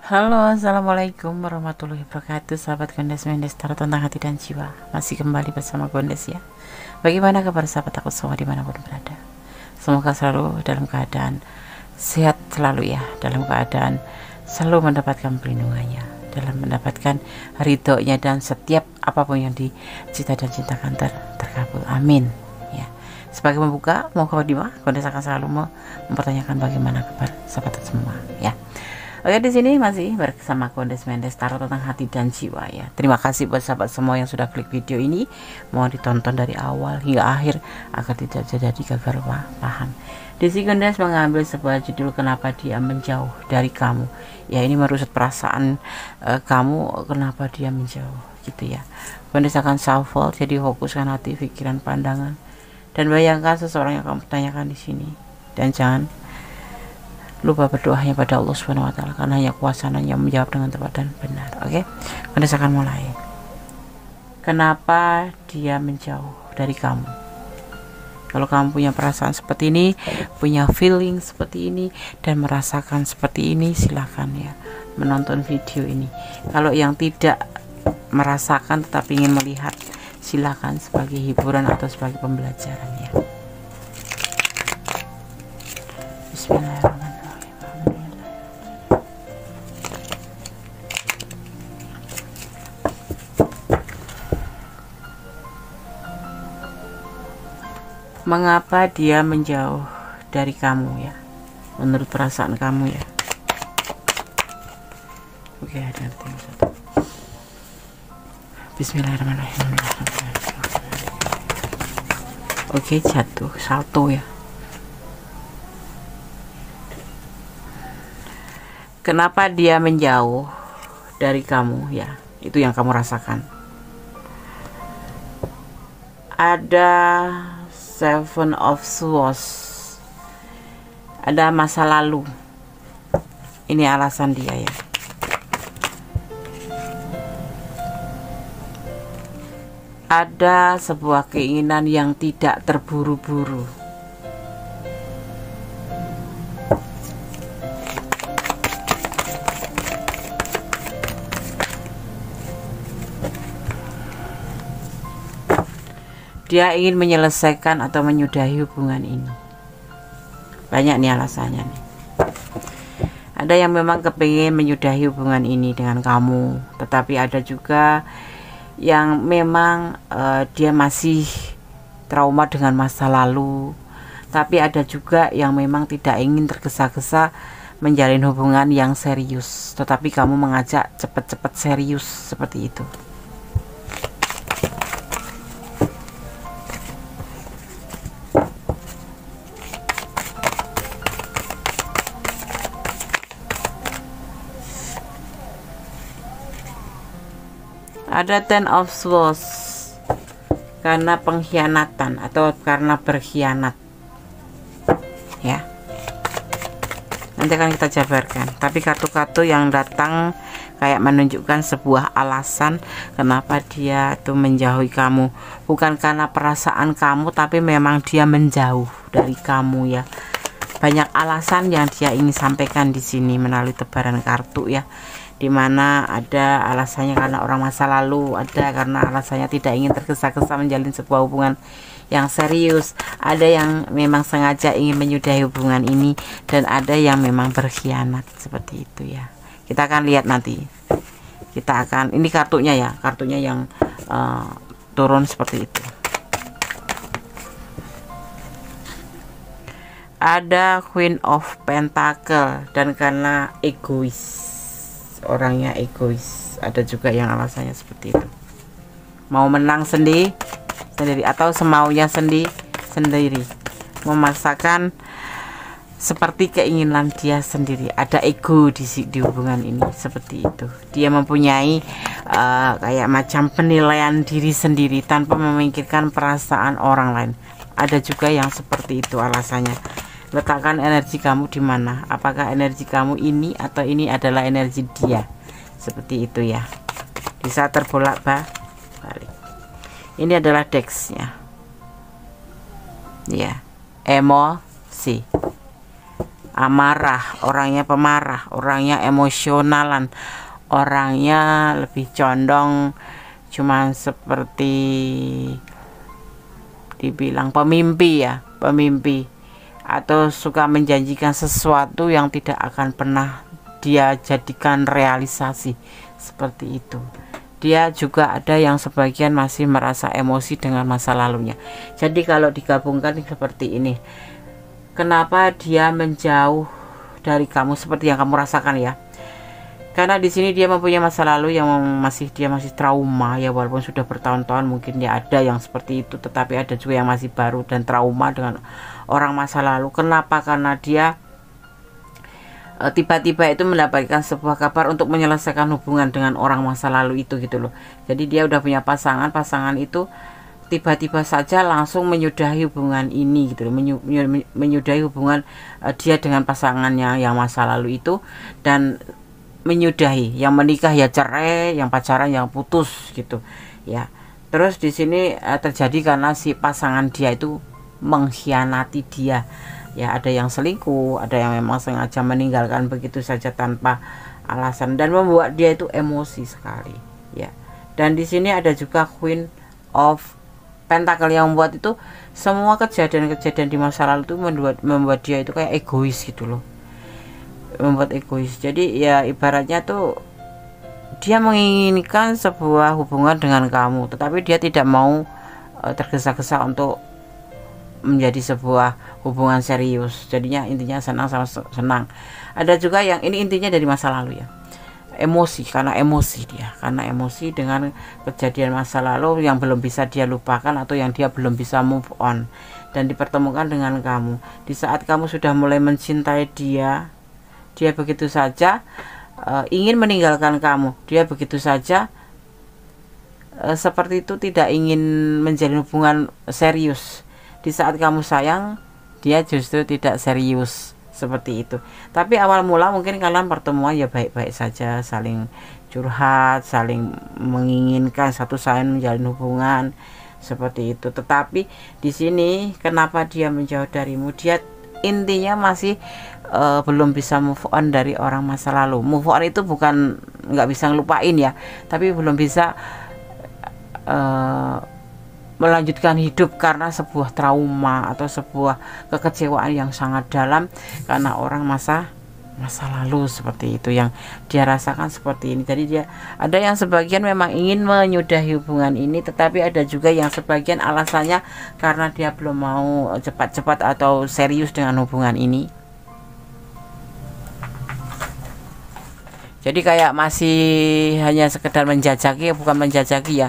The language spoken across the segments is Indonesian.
Halo, assalamualaikum warahmatullahi wabarakatuh. Sahabat Gondes Mendes Tarot tentang hati dan jiwa, masih kembali bersama Gondes ya. Bagaimana kabar sahabat aku semua dimanapun berada? Semoga selalu dalam keadaan sehat selalu ya, dalam keadaan selalu mendapatkan perlindungannya, dalam mendapatkan ridhonya, dan setiap apapun yang dicita dan cintakan terkabul. Amin ya. Sebagai membuka mukadimah, Gondes akan selalu mempertanyakan bagaimana kabar sahabat semua ya. Oke, di sini masih bersama Gondes Mendes Tarot tentang hati dan jiwa ya. Terima kasih buat sahabat semua yang sudah klik video ini. Mohon ditonton dari awal hingga akhir agar tidak jadi gagal paham. Di sini Gondes mengambil sebuah judul kenapa dia menjauh dari kamu. Ya, ini merusut perasaan kamu, kenapa dia menjauh gitu ya. Gondes akan shuffle, jadi fokuskan hati, pikiran, pandangan, dan bayangkan seseorang yang kamu tanyakan di sini. Dan jangan lupa berdoa hanya pada Allah Subhanahu wa Ta'ala, karena hanya kuasanya yang menjawab dengan tepat dan benar. Oke, Gondes akan mulai. Kenapa dia menjauh dari kamu? Kalau kamu punya perasaan seperti ini, punya feeling seperti ini, dan merasakan seperti ini, silakan ya menonton video ini. Kalau yang tidak merasakan tetapi ingin melihat, silakan sebagai hiburan atau sebagai pembelajaran ya. Bismillahirrahmanirrahim. Mengapa dia menjauh dari kamu ya, menurut perasaan kamu ya. Oke, ada yang satu. Bismillahirrahmanirrahim. Oke, jatuh salto ya. Kenapa dia menjauh dari kamu ya, itu yang kamu rasakan. Ada Seven of Swords, ada masa lalu. Ini alasan dia ya. Ada sebuah keinginan yang tidak terburu-buru. Dia ingin menyelesaikan atau menyudahi hubungan ini. Banyak nih alasannya nih. Ada yang memang kepingin menyudahi hubungan ini dengan kamu, tetapi ada juga yang memang dia masih trauma dengan masa lalu. Tapi ada juga yang memang tidak ingin tergesa-gesa menjalin hubungan yang serius, tetapi kamu mengajak cepat-cepat serius seperti itu. Ada Ten of Swords, karena pengkhianatan atau karena berkhianat ya. Nanti akan kita jabarkan, tapi kartu-kartu yang datang kayak menunjukkan sebuah alasan kenapa dia tuh menjauhi kamu. Bukan karena perasaan kamu, tapi memang dia menjauh dari kamu ya. Banyak alasan yang dia ingin sampaikan di sini melalui tebaran kartu ya. Dimana ada alasannya karena orang masa lalu, ada karena alasannya tidak ingin tergesa-gesa menjalin sebuah hubungan yang serius, ada yang memang sengaja ingin menyudahi hubungan ini, dan ada yang memang berkhianat seperti itu ya. Kita akan lihat nanti. Kita akan, ini kartunya ya, kartunya yang turun seperti itu. Ada Queen of Pentacle, dan karena egois, orangnya egois. Ada juga yang alasannya seperti itu, mau menang sendiri atau semaunya sendiri, memaksakan seperti keinginan dia sendiri. Ada ego di hubungan ini seperti itu. Dia mempunyai kayak macam penilaian diri sendiri tanpa memikirkan perasaan orang lain. Ada juga yang seperti itu alasannya. Letakkan energi kamu di mana? Apakah energi kamu ini atau ini adalah energi dia? Seperti itu ya. Bisa terbolak-balik. Ini adalah decksnya. Ya, emosi. amarah, orangnya pemarah, orangnya emosionalan, orangnya lebih condong cuman seperti dibilang pemimpi ya, pemimpi, atau suka menjanjikan sesuatu yang tidak akan pernah dia jadikan realisasi, seperti itu. Dia juga ada yang sebagian masih merasa emosi dengan masa lalunya. Jadi kalau digabungkan seperti ini, kenapa dia menjauh dari kamu seperti yang kamu rasakan ya? Karena di sini dia mempunyai masa lalu yang masih trauma ya, walaupun sudah bertahun-tahun mungkin ya, ada yang seperti itu, tetapi ada juga yang masih baru dan trauma dengan orang masa lalu. Kenapa? Karena dia tiba-tiba itu mendapatkan sebuah kabar untuk menyelesaikan hubungan dengan orang masa lalu itu gitu loh. Jadi dia udah punya pasangan itu tiba-tiba saja langsung menyudahi hubungan ini gitu loh, menyudahi hubungan dia dengan pasangannya yang masa lalu itu, dan menyudahi, yang menikah ya cerai, yang pacaran yang putus gitu ya. Terus di sini terjadi karena si pasangan dia itu mengkhianati dia ya, ada yang selingkuh, ada yang memang sengaja meninggalkan begitu saja tanpa alasan dan membuat dia itu emosi sekali ya. Dan di sini ada juga Queen of Pentacle yang membuat itu semua kejadian-kejadian di masa lalu itu membuat dia itu kayak egois gitu loh, membuat egois. Jadi ya ibaratnya tuh dia menginginkan sebuah hubungan dengan kamu, tetapi dia tidak mau tergesa-gesa untuk menjadi sebuah hubungan serius. Jadinya intinya senang sama senang. Ada juga yang ini intinya dari masa lalu ya, emosi, karena emosi dengan kejadian masa lalu yang belum bisa dia lupakan atau yang dia belum bisa move on, dan dipertemukan dengan kamu. Di saat kamu sudah mulai mencintai dia begitu saja ingin meninggalkan kamu. Dia begitu saja seperti itu, tidak ingin menjalin hubungan serius. Di saat kamu sayang, dia justru tidak serius, seperti itu. Tapi awal mula mungkin kalian pertemuan ya baik-baik saja, saling curhat, saling menginginkan satu sama lain menjalin hubungan, seperti itu. Tetapi di sini kenapa dia menjauh darimu? Dia intinya masih belum bisa move on dari orang masa lalu. Move on itu bukan nggak bisa ngelupain ya, tapi belum bisa melanjutkan hidup karena sebuah trauma atau sebuah kekecewaan yang sangat dalam karena orang masa lalu, seperti itu yang dia rasakan seperti ini. Jadi dia ada yang sebagian memang ingin menyudahi hubungan ini, tetapi ada juga yang sebagian alasannya karena dia belum mau cepat-cepat atau serius dengan hubungan ini. Jadi kayak masih hanya sekedar menjajaki, bukan menjajaki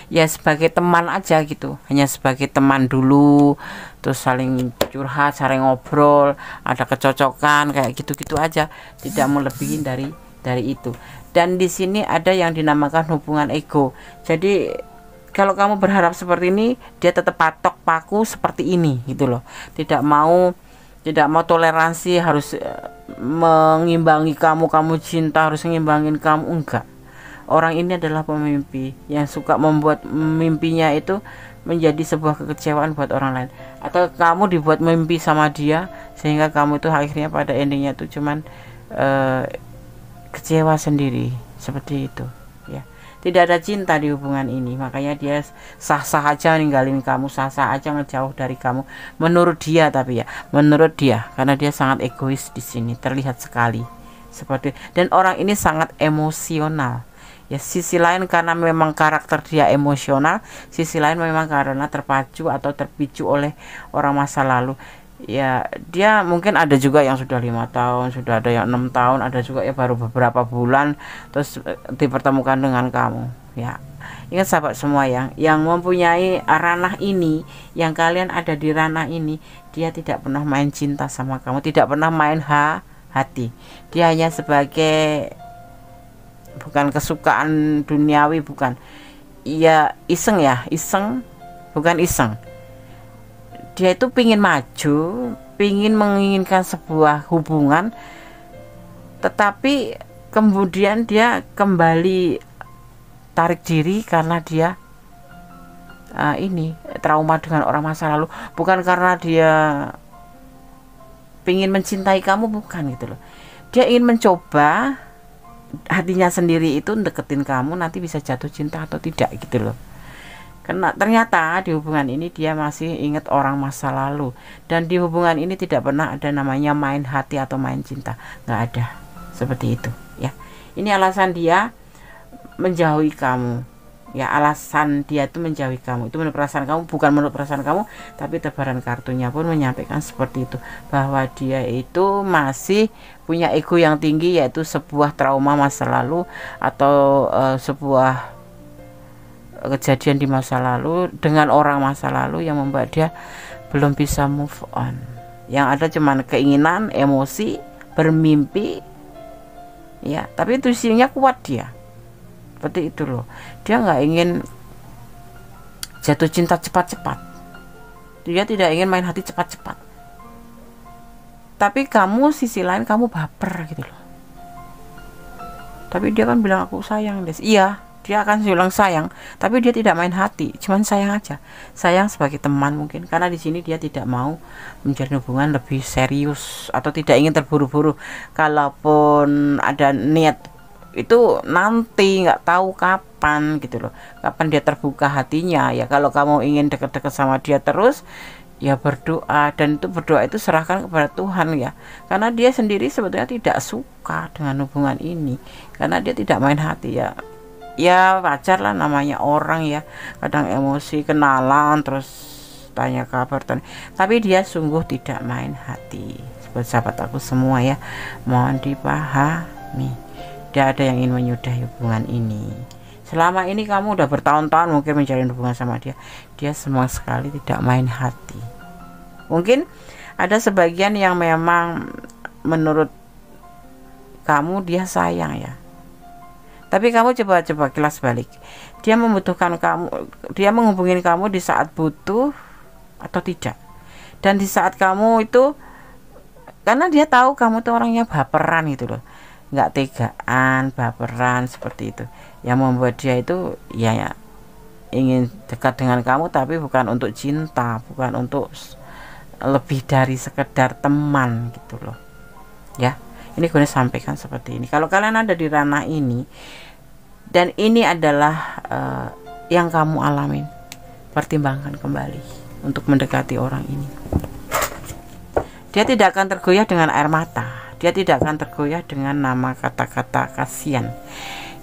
ya sebagai teman aja gitu, hanya sebagai teman dulu, terus saling curhat, saling ngobrol, ada kecocokan kayak gitu-gitu aja, tidak melebihi dari itu. Dan di sini ada yang dinamakan hubungan ego. Jadi kalau kamu berharap seperti ini, dia tetap patok paku seperti ini gitu loh, tidak mau toleransi, harus mengimbangi kamu cinta harus mengimbangin kamu, enggak. Orang ini adalah pemimpi yang suka membuat mimpinya itu menjadi sebuah kekecewaan buat orang lain, atau kamu dibuat mimpi sama dia sehingga kamu itu akhirnya pada endingnya itu cuman kecewa sendiri, seperti itu ya. Tidak ada cinta di hubungan ini, makanya dia sah-sah aja ninggalin kamu, sah-sah aja ngejauh dari kamu menurut dia. Tapi ya menurut dia, karena dia sangat egois di sini terlihat sekali seperti. Dan orang ini sangat emosional ya. Sisi lain karena memang karakter dia emosional, sisi lain memang karena terpacu atau terpicu oleh orang masa lalu ya. Dia mungkin ada juga yang sudah 5 tahun, sudah ada yang 6 tahun, ada juga ya baru beberapa bulan terus dipertemukan dengan kamu ya. Ingat sahabat semua yang mempunyai ranah ini, yang kalian ada di ranah ini, dia tidak pernah main cinta sama kamu, tidak pernah main hati. Dia hanya sebagai, bukan kesukaan duniawi, bukan ya, iseng, bukan iseng. Dia itu pingin maju, pingin menginginkan sebuah hubungan, tetapi kemudian dia kembali tarik diri karena dia ini trauma dengan orang masa lalu. Bukan karena dia pengen mencintai kamu, bukan gitu loh. Dia ingin mencoba hatinya sendiri itu deketin kamu, nanti bisa jatuh cinta atau tidak gitu loh. Karena ternyata di hubungan ini dia masih ingat orang masa lalu, dan di hubungan ini tidak pernah ada namanya main hati atau main cinta, nggak ada seperti itu ya. Ini alasan dia menjauhi kamu ya, alasan dia itu menjauhi kamu itu menurut perasaan kamu, bukan menurut perasaan kamu, tapi tebaran kartunya pun menyampaikan seperti itu, bahwa dia itu masih punya ego yang tinggi, yaitu sebuah trauma masa lalu atau sebuah kejadian di masa lalu dengan orang masa lalu yang membuat dia belum bisa move on. Yang ada cuman keinginan, emosi, bermimpi ya, tapi intuisinya kuat dia seperti itu loh. Dia nggak ingin jatuh cinta cepat-cepat, dia tidak ingin main hati cepat-cepat, tapi kamu sisi lain kamu baper gitu loh. Tapi dia kan bilang aku sayang Des, iya dia akan bilang sayang, tapi dia tidak main hati, cuman sayang aja, sayang sebagai teman mungkin, karena di sini dia tidak mau menjalin hubungan lebih serius atau tidak ingin terburu-buru. Kalaupun ada niat itu nanti nggak tahu kapan gitu loh, kapan dia terbuka hatinya ya. Kalau kamu ingin deket-deket sama dia terus ya berdoa, dan itu berdoa itu serahkan kepada Tuhan ya, karena dia sendiri sebetulnya tidak suka dengan hubungan ini, karena dia tidak main hati ya. Ya wajar lah, namanya orang ya, kadang emosi, kenalan terus tanya kabar, tapi dia sungguh tidak main hati. Buat sahabat aku semua ya, mohon dipahami, tidak ada yang ingin menyudahi hubungan ini. Selama ini kamu udah bertahun-tahun mungkin menjalin hubungan sama dia, dia sama sekali tidak main hati. Mungkin ada sebagian yang memang menurut kamu dia sayang ya, tapi kamu coba kilas balik, dia membutuhkan kamu, dia menghubungin kamu di saat butuh atau tidak. Dan di saat kamu itu, karena dia tahu kamu tuh orangnya baperan gitu loh, nggak tegaan, baperan seperti itu, yang membuat dia itu ya ingin dekat dengan kamu, tapi bukan untuk cinta, bukan untuk lebih dari sekedar teman gitu loh ya. Ini gue sampaikan seperti ini. Kalau kalian ada di ranah ini dan ini adalah yang kamu alamin, pertimbangkan kembali untuk mendekati orang ini. Dia tidak akan tergoyah dengan air mata, dia tidak akan tergoyah dengan nama kata-kata kasihan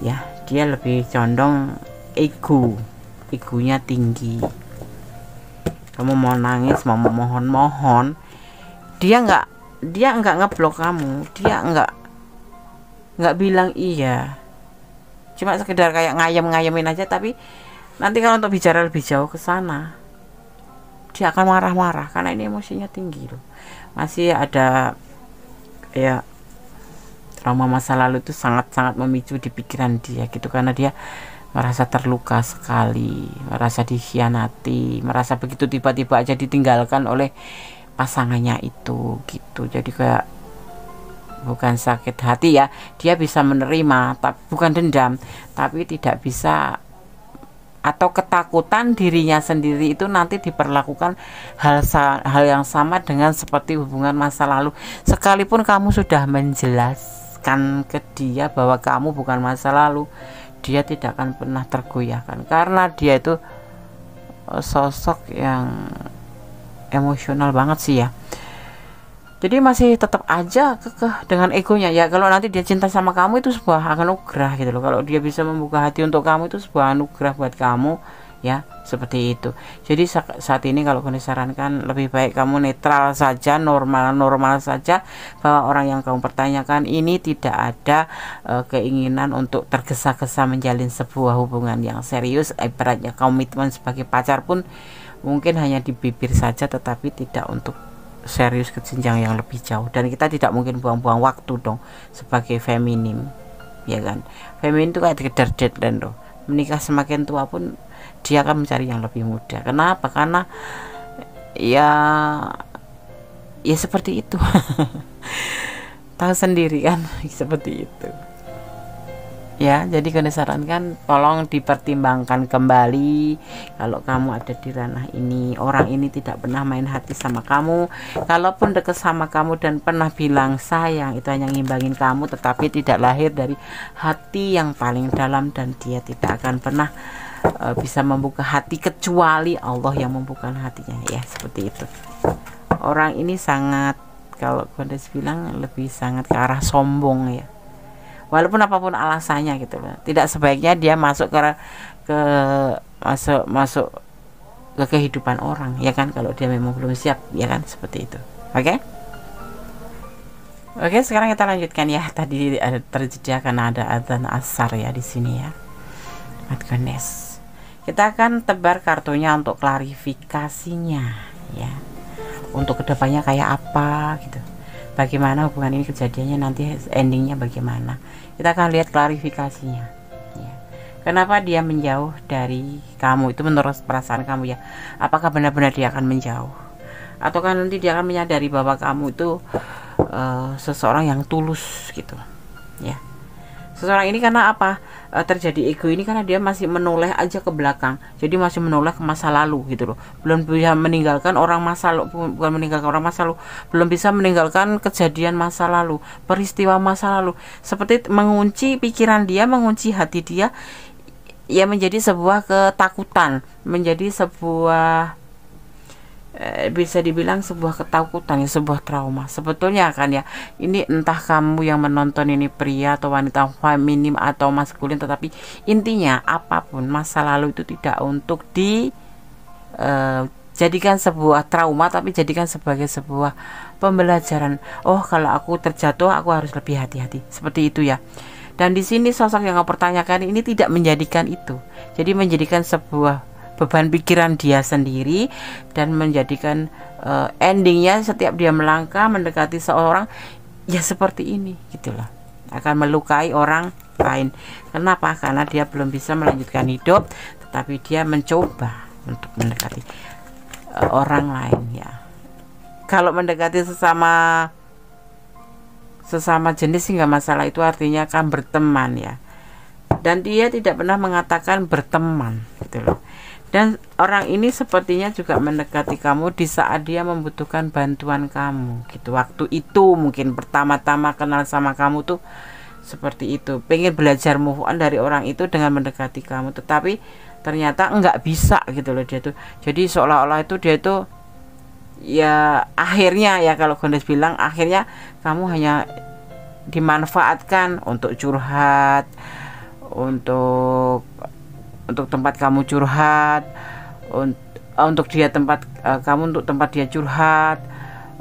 ya. Dia lebih condong egonya tinggi. Kamu mau nangis, mau mohon-mohon, dia nggak ngeblok kamu, dia nggak bilang iya, cuma sekedar kayak ngayemin aja. Tapi nanti kalau untuk bicara lebih jauh ke sana, dia akan marah-marah karena ini emosinya tinggi loh. Masih ada ya, trauma masa lalu itu sangat-sangat memicu di pikiran dia gitu, karena dia merasa terluka sekali, merasa dikhianati, merasa begitu tiba-tiba aja ditinggalkan oleh pasangannya itu gitu. Jadi kayak bukan sakit hati ya, dia bisa menerima, tapi bukan dendam, tapi tidak bisa, atau ketakutan dirinya sendiri itu nanti diperlakukan hal yang sama dengan seperti hubungan masa lalu. Sekalipun kamu sudah menjelaskan ke dia bahwa kamu bukan masa lalu, dia tidak akan pernah tergoyahkan, karena dia itu sosok yang emosional banget sih ya. Jadi masih tetap aja kekeh dengan egonya ya. Kalau nanti dia cinta sama kamu itu sebuah anugerah gitu loh. Kalau dia bisa membuka hati untuk kamu itu sebuah anugerah buat kamu ya, seperti itu. Jadi saat ini kalau aku sarankan lebih baik kamu netral saja, normal saja, bahwa orang yang kamu pertanyakan ini tidak ada keinginan untuk tergesa-gesa menjalin sebuah hubungan yang serius. Ibaratnya komitmen sebagai pacar pun mungkin hanya di bibir saja, tetapi tidak untuk serius ke jenjang yang lebih jauh. Dan kita tidak mungkin buang-buang waktu dong sebagai feminim ya kan. Feminim itu kayak sekedar deadline loh. Menikah semakin tua pun dia akan mencari yang lebih muda. Kenapa? Karena ya seperti itu. Tahu sendiri kan, seperti itu. ya. Jadi Gondes sarankan tolong dipertimbangkan kembali. Kalau kamu ada di ranah ini, orang ini tidak pernah main hati sama kamu. Kalaupun deket sama kamu dan pernah bilang sayang, itu hanya ngimbangin kamu, tetapi tidak lahir dari hati yang paling dalam, dan dia tidak akan pernah bisa membuka hati kecuali Allah yang membuka hatinya, ya seperti itu. Orang ini sangat, kalau Gondes bilang, lebih sangat ke arah sombong ya. Walaupun apapun alasannya gitu loh, tidak sebaiknya dia masuk ke masuk ke kehidupan orang, ya kan, kalau dia memang belum siap, ya kan, seperti itu. Oke, sekarang kita lanjutkan ya. Tadi terjadi karena ada adzan asar ya di sini ya. Gondes, kita akan tebar kartunya untuk klarifikasinya ya, untuk kedepannya kayak apa gitu, bagaimana hubungan ini, kejadiannya nanti endingnya bagaimana. Kita akan lihat klarifikasinya ya. Kenapa dia menjauh dari kamu, itu menurut perasaan kamu ya. Apakah benar-benar dia akan menjauh, ataukah nanti dia akan menyadari bahwa kamu itu seseorang yang tulus gitu ya. Seseorang ini karena apa terjadi ego ini, karena dia masih menoleh aja ke belakang, jadi masih menoleh ke masa lalu gitu loh. Belum bisa meninggalkan orang masa lalu, bukan meninggalkan orang masa lalu, belum bisa meninggalkan kejadian masa lalu, peristiwa masa lalu, seperti mengunci pikiran dia, mengunci hati dia ya, menjadi sebuah ketakutan, menjadi sebuah bisa dibilang sebuah ketakutan ya, sebuah trauma sebetulnya kan ya. Ini entah kamu yang menonton ini pria atau wanita, feminim atau maskulin, tetapi intinya apapun masa lalu itu tidak untuk jadikan sebuah trauma, tapi jadikan sebagai sebuah pembelajaran. Oh, kalau aku terjatuh aku harus lebih hati-hati, seperti itu ya. Dan di sini sosok yang mempertanyakan ini tidak menjadikan itu, jadi menjadikan sebuah beban pikiran dia sendiri, dan menjadikan endingnya setiap dia melangkah mendekati seorang ya seperti ini gitulah, akan melukai orang lain. Kenapa? Karena dia belum bisa melanjutkan hidup, tetapi dia mencoba untuk mendekati orang lain ya. Kalau mendekati sesama jenis sih nggak masalah, itu artinya kan berteman ya. Dan dia tidak pernah mengatakan berteman gitu loh. Dan orang ini sepertinya juga mendekati kamu di saat dia membutuhkan bantuan kamu gitu. Waktu itu mungkin pertama-tama kenal sama kamu tuh seperti itu, pengen belajar move on dari orang itu dengan mendekati kamu, tetapi ternyata enggak bisa gitu loh dia tuh. Jadi seolah-olah itu dia tuh ya akhirnya ya, kalau Gondes bilang akhirnya kamu hanya dimanfaatkan untuk curhat, untuk tempat kamu curhat, untuk dia tempat kamu untuk tempat dia curhat,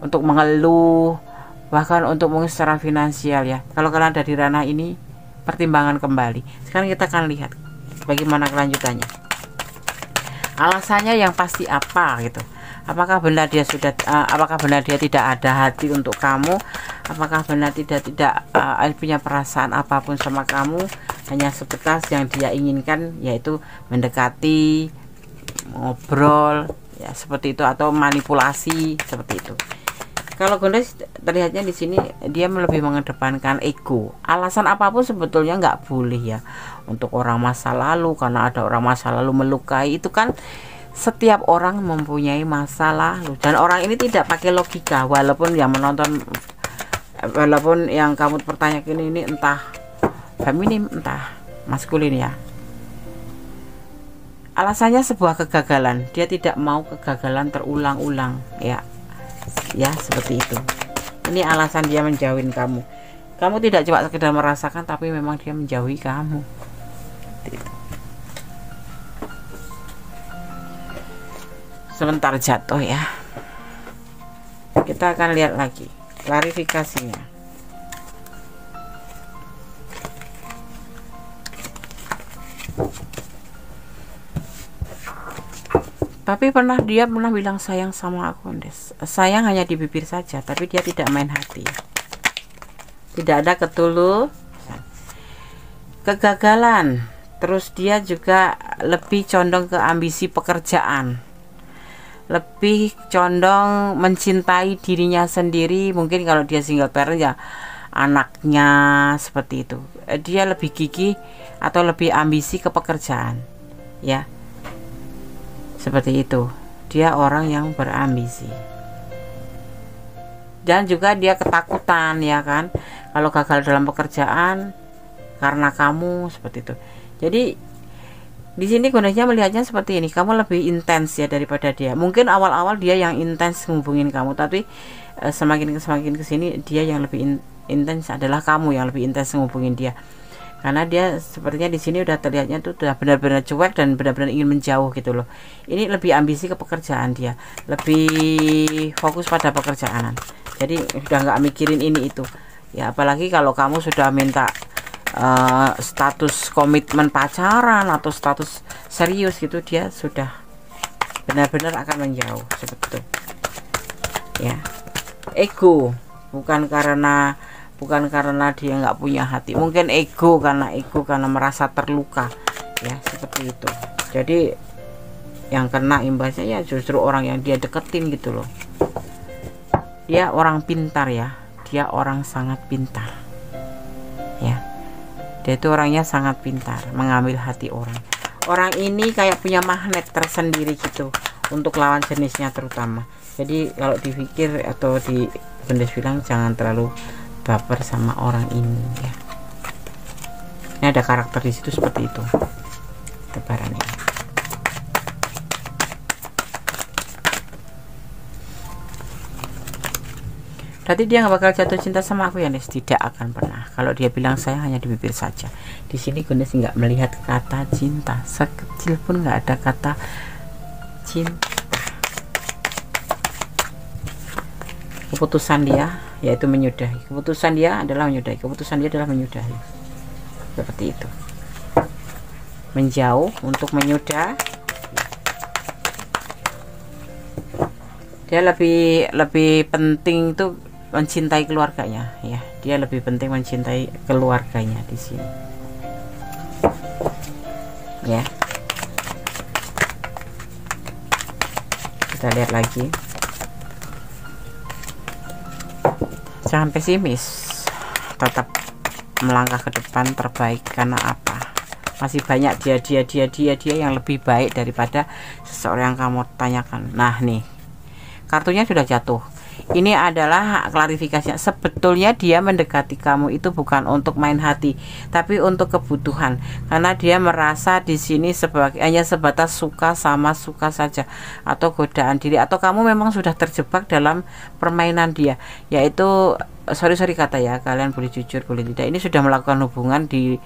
untuk mengeluh, bahkan untuk mungkin secara finansial ya. Kalau kalian ada di ranah ini, pertimbangan kembali. Sekarang kita akan lihat bagaimana kelanjutannya. Alasannya yang pasti apa gitu. Apakah benar dia tidak ada hati untuk kamu? Apakah benar tidak punya perasaan apapun sama kamu? Hanya sebatas yang dia inginkan, yaitu mendekati, ngobrol ya seperti itu, atau manipulasi seperti itu. Kalau Gondes terlihatnya di sini dia lebih mengedepankan ego. Alasan apapun sebetulnya nggak boleh ya untuk orang masa lalu, karena ada orang masa lalu melukai. Itu kan setiap orang mempunyai masa lalu, dan orang ini tidak pakai logika. Walaupun yang menonton, walaupun yang kamu pertanyakan ini entah feminim entah maskulin ya, alasannya sebuah kegagalan. Dia tidak mau kegagalan terulang-ulang ya seperti itu. Ini alasan dia menjauhin kamu. Kamu tidak cuma sekedar merasakan, tapi memang dia menjauhi kamu. Sebentar jatuh ya. Kita akan lihat lagi klarifikasinya. Tapi dia pernah bilang sayang sama aku, Gondes. Sayang hanya di bibir saja, tapi dia tidak main hati. Tidak ada ketulusan. Kegagalan. Terus dia juga lebih condong ke ambisi pekerjaan, lebih condong mencintai dirinya sendiri. Mungkin kalau dia single parent ya anaknya, seperti itu. Dia lebih gigih atau lebih ambisi ke pekerjaan, ya, seperti itu. Dia orang yang berambisi, dan juga dia ketakutan, ya kan, kalau gagal dalam pekerjaan karena kamu, seperti itu. Jadi di sini kondisinya melihatnya seperti ini, kamu lebih intens ya daripada dia. Mungkin awal-awal dia yang intens menghubungin kamu, tapi semakin kesini dia yang lebih intens adalah kamu yang lebih intens menghubungin dia, karena dia sepertinya di sini udah terlihatnya tuh udah benar-benar cuek dan benar-benar ingin menjauh gitu loh. Ini lebih ambisi ke pekerjaan, dia lebih fokus pada pekerjaan, jadi udah nggak mikirin ini itu ya. Apalagi kalau kamu sudah minta status komitmen pacaran atau status serius gitu, dia sudah benar-benar akan menjauh, seperti itu ya. Ego, bukan karena dia nggak punya hati, mungkin ego karena merasa terluka ya, seperti itu. Jadi yang kena imbasnya ya justru orang yang dia deketin gitu loh. Dia orang pintar ya, dia orang sangat pintar ya. Dia itu orangnya sangat pintar mengambil hati orang. Orang ini kayak punya magnet tersendiri gitu untuk lawan jenisnya terutama. Jadi kalau dipikir atau di Gondes bilang jangan terlalu baper sama orang ini ya. Ini ada karakter di situ seperti itu. Tebaran ini. Berarti dia nggak bakal jatuh cinta sama aku ya, Nes? Tidak akan pernah. Kalau dia bilang sayang hanya di bibir saja. Di sini Gondes nggak melihat kata cinta, sekecil pun nggak ada kata cinta. Keputusan dia yaitu menyudahi. Keputusan dia adalah menyudahi. Keputusan dia adalah menyudahi. Seperti itu. Menjauh untuk menyudah. Dia lebih penting tuh mencintai keluarganya ya. Dia lebih penting mencintai keluarganya di sini ya. Kita lihat lagi. Jangan pesimis, tetap melangkah ke depan terbaik. Karena apa? Masih banyak dia yang lebih baik daripada seseorang yang kamu tanyakan. Nah nih, kartunya sudah jatuh. Ini adalah klarifikasinya. Sebetulnya dia mendekati kamu itu bukan untuk main hati, tapi untuk kebutuhan. Karena dia merasa di sini hanya sebatas suka sama suka saja, atau godaan diri, atau kamu memang sudah terjebak dalam permainan dia. Yaitu sorry kata ya, kalian boleh jujur boleh tidak, ini sudah melakukan hubungan di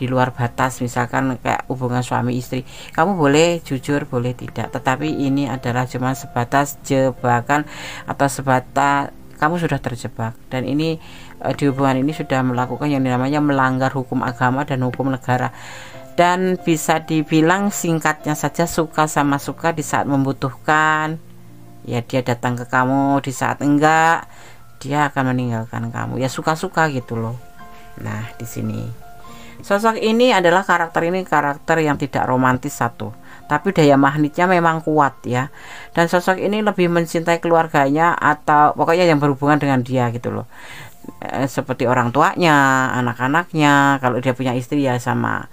luar batas, misalkan kayak hubungan suami istri. Kamu boleh jujur boleh tidak, tetapi ini adalah cuma sebatas jebakan atau sebatas kamu sudah terjebak. Dan ini di hubungan ini sudah melakukan yang namanya melanggar hukum agama dan hukum negara. Dan bisa dibilang singkatnya saja, suka sama suka di saat membutuhkan ya dia datang ke kamu, di saat enggak dia akan meninggalkan kamu ya, suka-suka gitu loh. Nah di sini sosok ini adalah karakter yang tidak romantis satu, tapi daya magnetnya memang kuat ya. Dan sosok ini lebih mencintai keluarganya atau pokoknya yang berhubungan dengan dia gitu loh, seperti orang tuanya, anak-anaknya. Kalau dia punya istri ya sama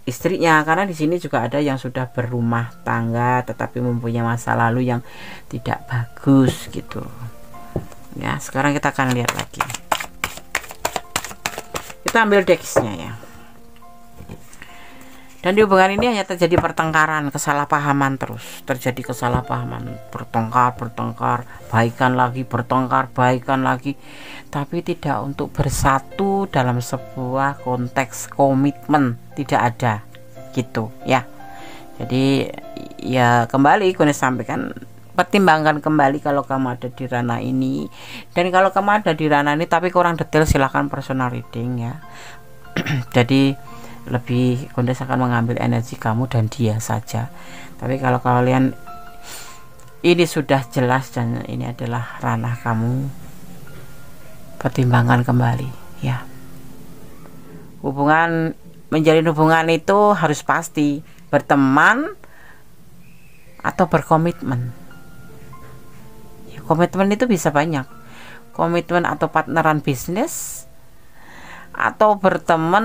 istrinya, karena di sini juga ada yang sudah berumah tangga tetapi mempunyai masa lalu yang tidak bagus gitu ya. Sekarang kita akan lihat lagi, kita ambil decksnya ya. Dan di hubungan ini hanya terjadi pertengkaran, kesalahpahaman, terus terjadi kesalahpahaman, bertengkar, baikan lagi, bertengkar, baikan lagi, tapi tidak untuk bersatu dalam sebuah konteks komitmen, tidak ada gitu ya. Jadi ya kembali aku sampaikan, pertimbangkan kembali kalau kamu ada di ranah ini. Dan kalau kamu ada di ranah ini tapi kurang detail, silahkan personal reading ya. Jadi lebih Gondes akan mengambil energi kamu dan dia saja. Tapi kalau kalian ini sudah jelas dan ini adalah ranah kamu, pertimbangkan kembali ya. Menjalin hubungan itu harus pasti berteman atau berkomitmen. Komitmen itu bisa banyak. komitmen atau partneran bisnis, atau berteman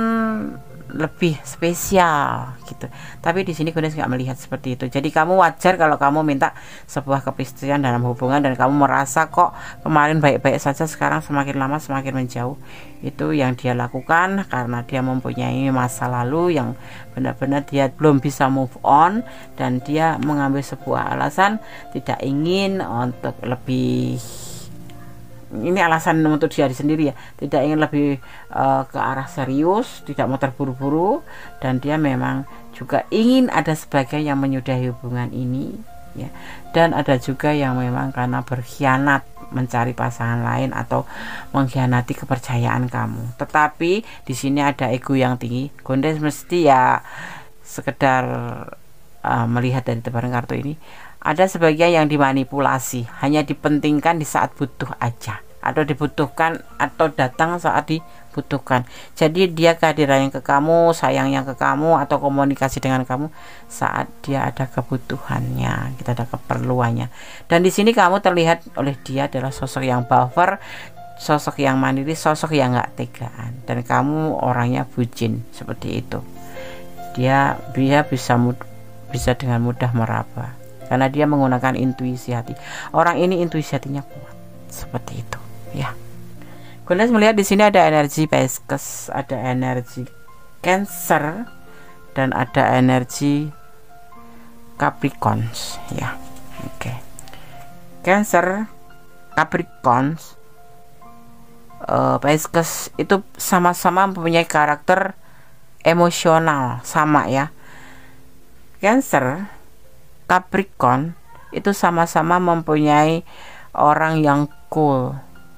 lebih spesial gitu. Tapi di sini Gondes nggak melihat seperti itu. Jadi kamu wajar kalau kamu minta sebuah kepastian dalam hubungan dan kamu merasa kok kemarin baik-baik saja, sekarang semakin lama semakin menjauh. Itu yang dia lakukan karena dia mempunyai masa lalu yang benar-benar dia belum bisa move on, dan dia mengambil sebuah alasan tidak ingin untuk lebih, ini alasan untuk dia sendiri ya, tidak ingin lebih ke arah serius, tidak mau terburu-buru, dan dia memang juga ingin ada sebagian yang menyudahi hubungan ini ya, dan ada juga yang memang karena berkhianat mencari pasangan lain atau mengkhianati kepercayaan kamu. Tetapi di sini ada ego yang tinggi. Gondes mesti ya sekedar melihat dari tebaran kartu ini, ada sebagian yang dimanipulasi, hanya dipentingkan di saat butuh aja, atau dibutuhkan atau datang saat dibutuhkan. Jadi dia kehadirannya ke kamu, sayangnya ke kamu, atau komunikasi dengan kamu saat dia ada kebutuhannya, kita ada keperluannya. Dan di sini kamu terlihat oleh dia adalah sosok yang buffer, sosok yang mandiri, sosok yang nggak tegaan, dan kamu orangnya bucin seperti itu. Dia bisa dengan mudah meraba karena dia menggunakan intuisi hati. Orang ini intuisi hatinya kuat seperti itu ya. Gondes melihat di sini ada energi Pisces, ada energi Cancer, dan ada energi Capricorn ya. Oke. Cancer, Capricorn, Pisces itu sama-sama mempunyai karakter emosional sama ya. Cancer, Capricorn itu sama-sama mempunyai orang yang cool,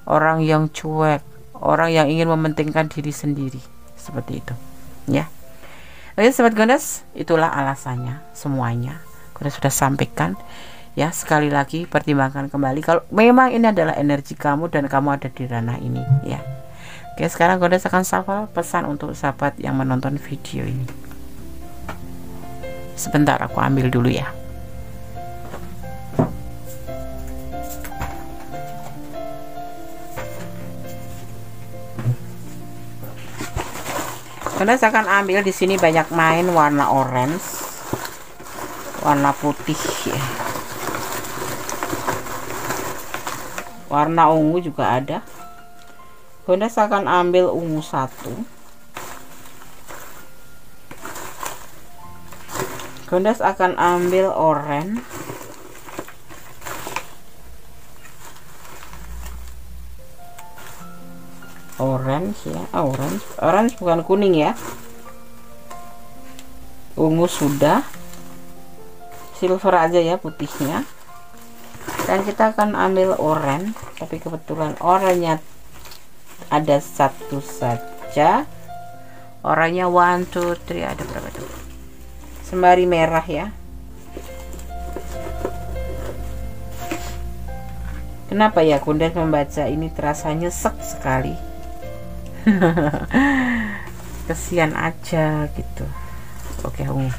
orang yang cuek, orang yang ingin mementingkan diri sendiri seperti itu ya. Oke sobat Gondes, itulah alasannya semuanya Gondes sudah sampaikan ya. Sekali lagi pertimbangkan kembali kalau memang ini adalah energi kamu dan kamu ada di ranah ini ya. Oke, sekarang Gondes akan shuffle pesan untuk sahabat yang menonton video ini. Sebentar aku ambil dulu ya. Gondes akan ambil di sini banyak main warna orange, warna putih ya. Warna ungu juga ada. Gondes akan ambil ungu 1. Gondes akan ambil oranye. Orange ya, orange bukan kuning ya. Ungu sudah, silver aja ya putihnya. Dan kita akan ambil oranye, tapi kebetulan oranye ada 1 saja. Oranye 1, 2, 3, ada berapa tuh? Sembari merah ya. Kenapa ya Gondes membaca ini terasa nyesek sekali. Kesian aja gitu. Oke, ungu.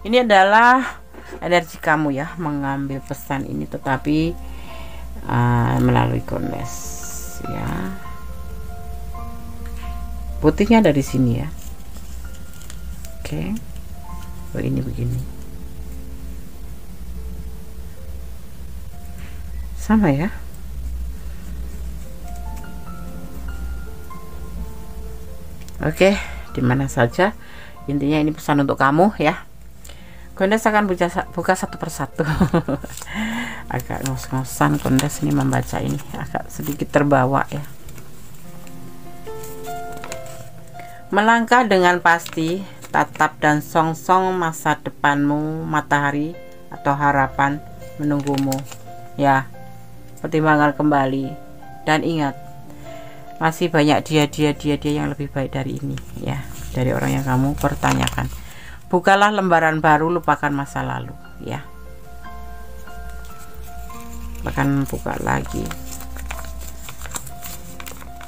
Ini adalah energi kamu ya, mengambil pesan ini, tetapi melalui Gondes ya. Putihnya ada di sini ya. Oke. Oh, ini begini. Sama ya. Oke, dimana saja intinya ini pesan untuk kamu ya. Gondes akan buka satu persatu. Agak ngos-ngosan Gondes ini membaca ini, agak sedikit terbawa ya. Melangkah dengan pasti, tatap dan song-song masa depanmu, matahari atau harapan menunggumu ya. Pertimbangkan kembali dan ingat, masih banyak dia yang lebih baik dari ini ya, dari orang yang kamu pertanyakan. Bukalah lembaran baru, lupakan masa lalu ya. Bahkan buka lagi.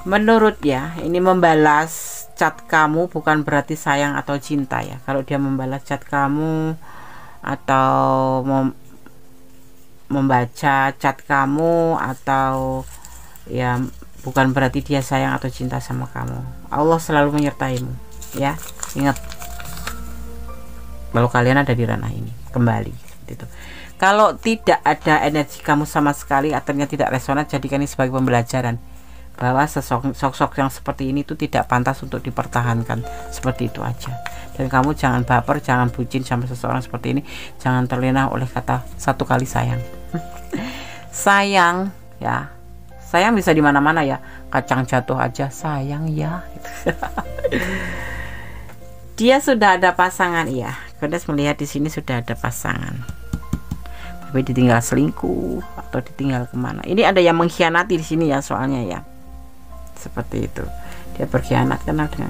Menurut ya, ini membalas chat kamu bukan berarti sayang atau cinta ya. Kalau dia membalas chat kamu atau membaca chat kamu, atau ya bukan berarti dia sayang atau cinta sama kamu. Allah selalu menyertaimu, ya. Ingat, kalau kalian ada di ranah ini kembali gitu. Kalau tidak ada energi kamu sama sekali, artinya tidak resonan, jadikan ini sebagai pembelajaran bahwa sosok yang seperti ini itu tidak pantas untuk dipertahankan. Seperti itu aja. Dan kamu jangan baper, jangan bucin sama seseorang seperti ini. Jangan terlena oleh kata satu kali sayang. Sayang, ya. Sayang bisa di mana-mana ya. Kacang jatuh aja sayang ya. Dia sudah ada pasangan, ya. Godes melihat di sini sudah ada pasangan. Tapi ditinggal selingkuh atau ditinggal kemana. Ini ada yang mengkhianati di sini ya, soalnya ya. Seperti itu. Dia berkhianat karena dengan.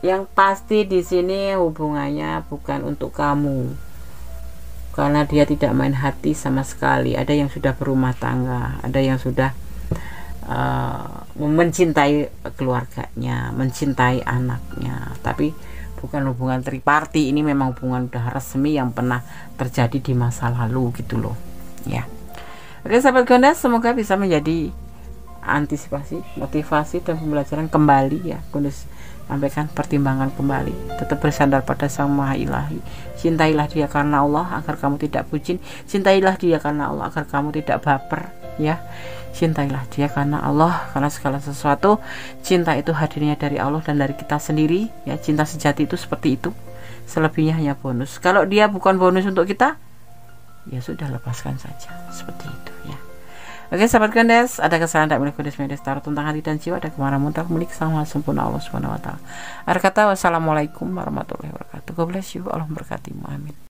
Yang pasti di sini hubungannya bukan untuk kamu. Karena dia tidak main hati sama sekali. Ada yang sudah berumah tangga, ada yang sudah mencintai keluarganya, mencintai anaknya. Tapi bukan hubungan triparti, ini memang hubungan udah resmi yang pernah terjadi di masa lalu gitu loh, ya. Oke sahabat Gondes, semoga bisa menjadi antisipasi, motivasi dan pembelajaran kembali ya. Gondes sampaikan, pertimbangan kembali, tetap bersandar pada Sang Maha Ilahi. Cintailah dia karena Allah agar kamu tidak bucin, cintailah dia karena Allah agar kamu tidak baper, ya. Cintailah dia karena Allah, karena segala sesuatu cinta itu hadirnya dari Allah dan dari kita sendiri, ya. Cinta sejati itu seperti itu, selebihnya hanya bonus. Kalau dia bukan bonus untuk kita, ya sudah, lepaskan saja, seperti itu ya. Oke sahabat Gondes, ada kesalahan tak milik Gondes Mendes taruh tentang hati dan jiwa, ada kemana muntah milik Sang Maha Sempurna Allah Subhanahu wa Ta'ala. Akhir kata, wassalamualaikum warahmatullahi wabarakatuh. God bless you, Allah memberkatimu, amin.